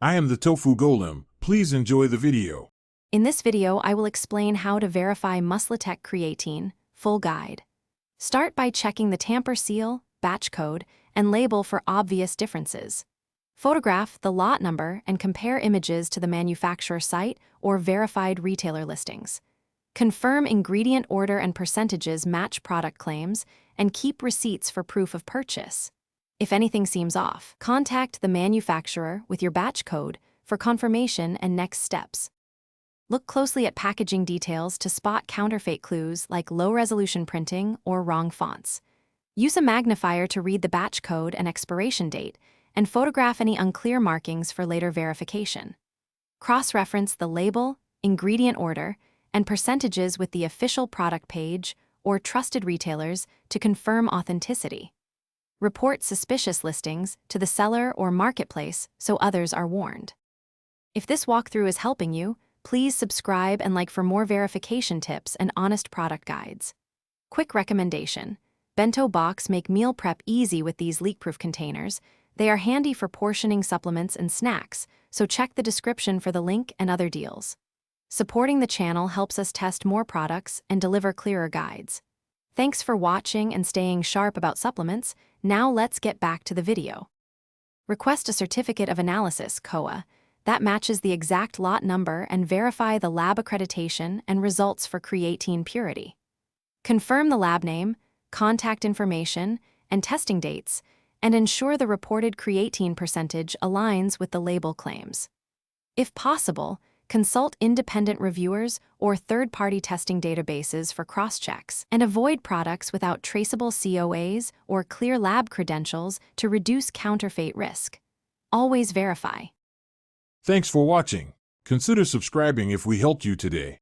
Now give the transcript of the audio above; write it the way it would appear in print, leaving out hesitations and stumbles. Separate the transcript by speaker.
Speaker 1: I am the Tofu Golem. Please enjoy the video.
Speaker 2: In this video, I will explain how to verify MUSCLETECH Creatine, full guide. Start by checking the tamper seal, batch code, and label for obvious differences. Photograph the lot number and compare images to the manufacturer site or verified retailer listings. Confirm ingredient order and percentages match product claims, and keep receipts for proof of purchase. If anything seems off, contact the manufacturer with your batch code for confirmation and next steps. Look closely at packaging details to spot counterfeit clues like low-resolution printing or wrong fonts. Use a magnifier to read the batch code and expiration date, and photograph any unclear markings for later verification. Cross-reference the label, ingredient order, and percentages with the official product page or trusted retailers to confirm authenticity. Report suspicious listings to the seller or marketplace so others are warned. If this walkthrough is helping you, please subscribe and like for more verification tips and honest product guides. Quick recommendation: bento box make meal prep easy with these leak-proof containers. They are handy for portioning supplements and snacks, so check the description for the link and other deals. Supporting the channel helps us test more products and deliver clearer guides. Thanks for watching and staying sharp about supplements. Now let's get back to the video. Request a certificate of analysis, COA, that matches the exact lot number and verify the lab accreditation and results for creatine purity. Confirm the lab name, contact information, and testing dates, and ensure the reported creatine percentage aligns with the label claims. If possible, consult independent reviewers or third-party testing databases for cross-checks, and avoid products without traceable COAs or clear lab credentials to reduce counterfeit risk. Always verify.
Speaker 1: Thanks for watching. Consider subscribing if we helped you today.